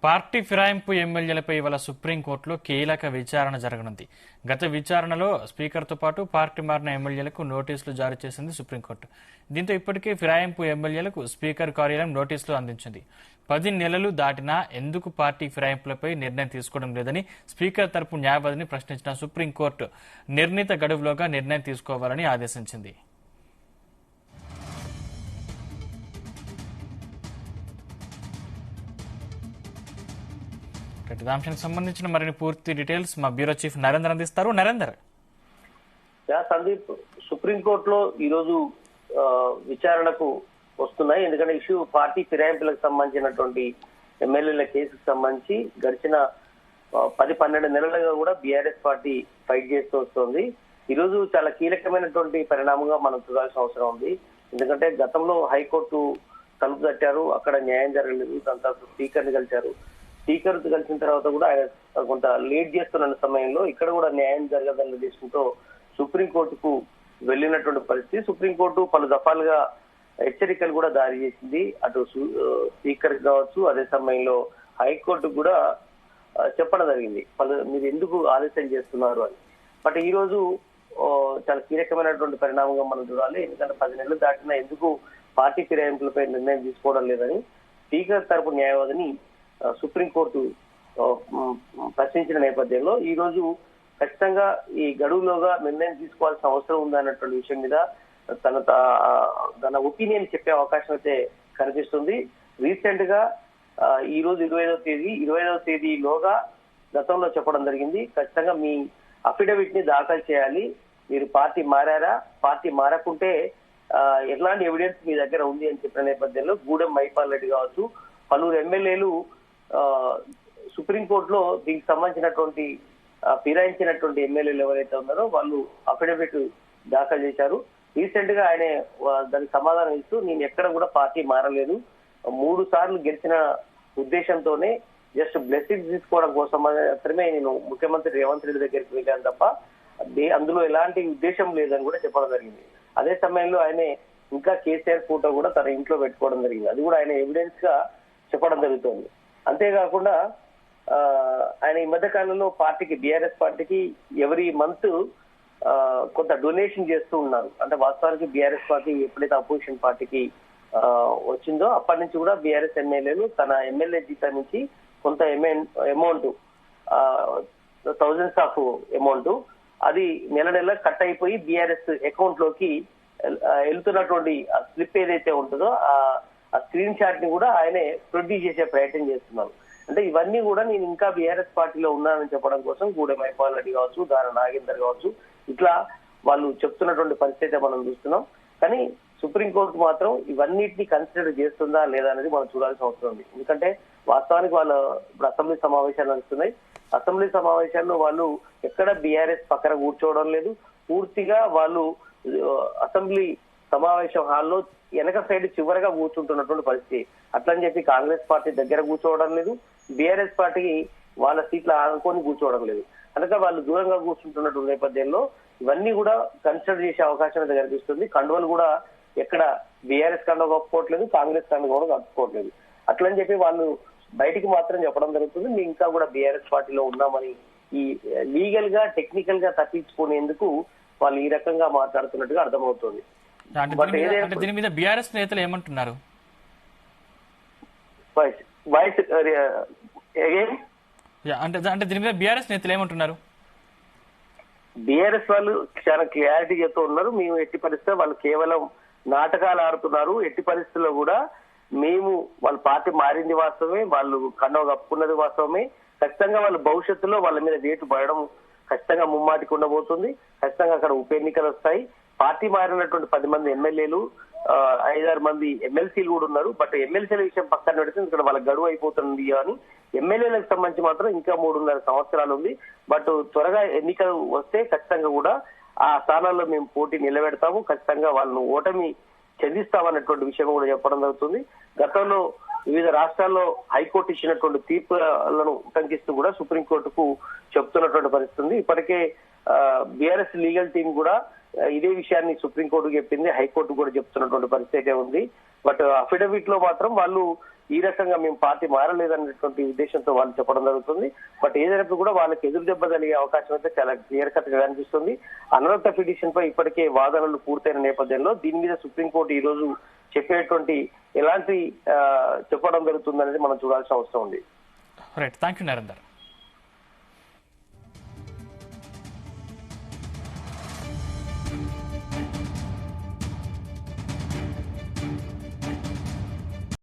Party ఫిరాయింపు ఎమ్మెల్యేలపై ఇవాళ సుప్రీంకోర్టులో కీలక విచారణ జరగనుంది. గత విచారణలో స్పీకర్తో పాటు పార్టీ మారిన ఎమ్మెల్యేలకు నోటీసులు జారీ చేసింది సుప్రీంకోర్టు. దీంతో ఇప్పటికే ఫిరాయింపు ఎమ్మెల్యేలకు స్పీకర్ కార్యాలయం నోటీసులు అందించింది. 10 నెలలు దాటినా ఎందుకు పార్టీ ఫిరాయింపులపై నిర్ణయం తీసుకోవడం లేదని స్పీకర్ తరపు న్యాయవాదిని ప్రశ్నించిన సుప్రీంకోర్టు నిర్ణీత గడువులోగా నిర్ణయం తీసుకోవాలని ఆదేశించింది. అంశానికి సంబంధించిన మరిన్ని పూర్తి డీటెయిల్స్ మా బ్యూరో చీఫ్ నరేందర్ అందిస్తారు. నరేందర్. సందీప్, సుప్రీంకోర్టులో ఈరోజు విచారణకు వస్తున్నాయి. ఎందుకంటే ఇష్యూ పార్టీ ఫిరాయింపులకు సంబంధించినటువంటి ఎమ్మెల్యేల కేసుకు సంబంధించి గడిచిన 10-12 నెలలుగా కూడా బీఆర్ఎస్ పార్టీ ఫైట్ చేస్తూ వస్తుంది. ఈరోజు చాలా కీలకమైనటువంటి పరిణామంగా మనం చూడాల్సిన అవసరం ఉంది. ఎందుకంటే గతంలో హైకోర్టు తలుపు తట్టారు, అక్కడ న్యాయం జరగలేదు. దాని తర్వాత స్పీకర్ని కలిశారు. స్పీకర్ కలిసిన తర్వాత కూడా ఆయన కొంత లేట్ చేస్తున్న సమయంలో ఇక్కడ కూడా న్యాయం జరగదన్న ఉద్దేశంతో సుప్రీంకోర్టుకు వెళ్ళినటువంటి పరిస్థితి. సుప్రీంకోర్టు పలు దఫాలుగా హెచ్చరికలు కూడా జారీ చేసింది. అటు స్పీకర్ కావచ్చు, అదే సమయంలో హైకోర్టు కూడా చెప్పడం జరిగింది మీరు ఎందుకు ఆలస్యం చేస్తున్నారు అని. బట్ ఈ రోజు చాలా కీలకమైనటువంటి పరిణామంగా మనం చూడాలి. ఎందుకంటే 10 నెలలు దాటినా ఎందుకు పార్టీ ఫిరాయింపులపై నిర్ణయం తీసుకోవడం లేదని స్పీకర్ తరపు న్యాయవాదిని సుప్రీంకోర్టు ప్రశ్నించిన నేపథ్యంలో ఈ రోజు ఖచ్చితంగా ఈ గడువులోగా నిర్ణయం తీసుకోవాల్సిన అవసరం ఉందన్నటువంటి విషయం మీద తన ఒపీనియన్ చెప్పే అవకాశం అయితే కనిపిస్తుంది. రీసెంట్ గా ఈ రోజు 25వ తేదీలోగా గతంలో చెప్పడం జరిగింది, ఖచ్చితంగా మీ అఫిడవిట్ ని దాఖలు చేయాలి. మీరు పార్టీ మారారా, పార్టీ మారకుంటే ఎలాంటి ఎవిడెన్స్ మీ దగ్గర ఉంది అని చెప్పిన నేపథ్యంలో గూడెం మైపాల్ రెడ్డి కావచ్చు, పలువురు ఎమ్మెల్యేలు సుప్రీంకోర్టులో దీనికి సంబంధించినటువంటి ఫిరాయించినటువంటి ఎమ్మెల్యేలు ఎవరైతే ఉన్నారో వాళ్ళు అఫిడవిట్ దాఖలు చేశారు. రీసెంట్ గా ఆయన దానికి సమాధానం ఇస్తూ నేను ఎక్కడ కూడా పార్టీ మారలేదు, 3 సార్లు గెలిచిన ఉద్దేశంతోనే జస్ట్ బ్లెస్సింగ్స్ తీసుకోవడం కోసం మాత్రమే నేను ముఖ్యమంత్రి రేవంత్ రెడ్డి దగ్గరికి వెళ్ళాను తప్ప అందులో ఎలాంటి ఉద్దేశం లేదని కూడా చెప్పడం జరిగింది. అదే సమయంలో ఆయన ఇంకా కేసీఆర్ ఫోటో కూడా తన ఇంట్లో పెట్టుకోవడం జరిగింది. అది కూడా ఆయన ఎవిడెన్స్ గా చెప్పడం జరుగుతోంది. అంతేకాకుండా ఆయన ఈ మధ్య కాలంలో పార్టీకి బీఆర్ఎస్ పార్టీకి ఎవ్రీ మంత్ కొంత డొనేషన్ చేస్తూ ఉన్నారు. అంటే వాస్తవానికి బీఆర్ఎస్ పార్టీ ఎప్పుడైతే అపోజిషన్ పార్టీకి వచ్చిందో అప్పటి నుంచి కూడా బీఆర్ఎస్ ఎమ్మెల్యేలు తన ఎమ్మెల్యే జీతం నుంచి కొంత అమౌంట్ థౌజండ్స్ ఆఫ్ అమౌంట్ అది నెల కట్ అయిపోయి బీఆర్ఎస్ అకౌంట్ లోకి వెళ్తున్నటువంటి స్లిప్ ఏదైతే ఉంటుందో ఆ స్క్రీన్ షాట్ ని కూడా ఆయనే ప్రొడ్యూస్ చేసే ప్రయత్నం చేస్తున్నారు. అంటే ఇవన్నీ కూడా నేను ఇంకా బీఆర్ఎస్ పార్టీలో ఉన్నానని చెప్పడం కోసం గూడెం మైపాల్ రెడ్డి కావచ్చు, దాన నాగేందర్ కావచ్చు, ఇట్లా వాళ్ళు చెప్తున్నటువంటి పరిస్థితి మనం చూస్తున్నాం. కానీ సుప్రీంకోర్టు మాత్రం ఇవన్నిటిని కన్సిడర్ చేస్తుందా లేదా అనేది మనం చూడాల్సిన అవసరం ఉంది. ఎందుకంటే వాస్తవానికి వాళ్ళు ఇప్పుడు అసెంబ్లీ సమావేశాలు నడుస్తున్నాయి. అసెంబ్లీ సమావేశాల్లో వాళ్ళు ఎక్కడ బీఆర్ఎస్ పక్కన కూర్చోవడం లేదు. పూర్తిగా వాళ్ళు అసెంబ్లీ సమావేశం హాల్లో వెనక సైడ్ చివరగా కూర్చుంటున్నటువంటి పరిస్థితి. అట్లని చెప్పి కాంగ్రెస్ పార్టీ దగ్గర కూర్చోవడం లేదు, బీఆర్ఎస్ పార్టీకి వాళ్ళ సీట్లు ఆనుకొని కూర్చోవడం లేదు. కనుక వాళ్ళు దూరంగా కూర్చుంటున్నటువంటి నేపథ్యంలో ఇవన్నీ కూడా కన్సిడర్ చేసే అవకాశం అయితే కనిపిస్తుంది. కండువలు కూడా ఎక్కడ బీఆర్ఎస్ కండువ కప్పుకోవట్లేదు, కాంగ్రెస్ కండువ కూడా కప్పుకోవట్లేదు. అట్లని చెప్పి వాళ్ళు బయటికి మాత్రం చెప్పడం జరుగుతుంది మేము ఇంకా కూడా బీఆర్ఎస్ పార్టీలో ఉన్నామని. ఈ లీగల్ గా టెక్నికల్ గా తప్పించుకునేందుకు వాళ్ళు ఈ రకంగా మాట్లాడుతున్నట్టుగా అర్థమవుతుంది. దీని మీద బీఆర్ఎస్ నేతలు ఏమంటున్నారు? అంటే దీని మీద బీఆర్ఎస్ నేతలు ఏమంటున్నారు? బీఆర్ఎస్ వాళ్ళు చాలా క్లారిటీ చెప్తూ ఉన్నారు, మేము ఎట్టి పరిస్థితుల్లో వాళ్ళు కేవలం నాటకాలు ఆడుతున్నారు. ఎట్టి పరిస్థితుల్లో కూడా మేము వాళ్ళ పార్టీ మారింది వాస్తవమే, వాళ్ళు కండవ కప్పుకున్నది వాస్తవమే. ఖచ్చితంగా వాళ్ళ భవిష్యత్తులో వాళ్ళ మీద వేటు పడడం ఖచ్చితంగా ముమ్మాటికి ఉండబోతుంది. ఖచ్చితంగా అక్కడ ఉప ఎన్నికలు వస్తాయి. పార్టీ మారినటువంటి 10 మంది ఎమ్మెల్యేలు, 5-6 మంది ఎమ్మెల్సీలు కూడా ఉన్నారు. బట్ ఎమ్మెల్సీల విషయం పక్కన పెడితే ఇక్కడ వాళ్ళ గడువు అయిపోతుంది. అని ఎమ్మెల్యేలకు సంబంధించి మాత్రం ఇంకా 3.5 సంవత్సరాలు ఉంది. బట్ త్వరగా ఎన్నికలు వస్తే ఖచ్చితంగా కూడా ఆ స్థానాల్లో మేము పోటీ నిలబెడతాము, ఖచ్చితంగా వాళ్ళను ఓటమి చెందిస్తామన్నటువంటి విషయం కూడా చెప్పడం జరుగుతుంది. గతంలో వివిధ రాష్ట్రాల్లో హైకోర్టు ఇచ్చినటువంటి తీర్పులను ఉటంకిస్తూ కూడా సుప్రీంకోర్టుకు చెప్తున్నటువంటి పరిస్థితి ఉంది. ఇప్పటికే బీఆర్ఎస్ లీగల్ టీం కూడా ఇదే విషయాన్ని సుప్రీంకోర్టుకు చెప్పింది, హైకోర్టు కూడా చెప్తున్నటువంటి పరిస్థితి ఉంది. బట్ అఫిడవిట్ లో మాత్రం వాళ్ళు ఈ రకంగా మేము పార్టీ మారలేదనేటువంటి ఉద్దేశంతో వాళ్ళు చెప్పడం జరుగుతుంది. బట్ ఏదైనప్పుడు కూడా వాళ్ళకి ఎదురు దెబ్బ కలిగే అవకాశం అయితే చాలా క్లియర్ కట్ గా కనిపిస్తుంది. అనర్హత పిటిషన్ పై ఇప్పటికే వాదనలు పూర్తయిన నేపథ్యంలో దీని మీద సుప్రీంకోర్టు ఈ రోజు చెప్పేటువంటి ఎలాంటి చెప్పడం జరుగుతుంది అనేది మనం చూడాల్సిన అవసరం ఉంది. Right, thank you Narender.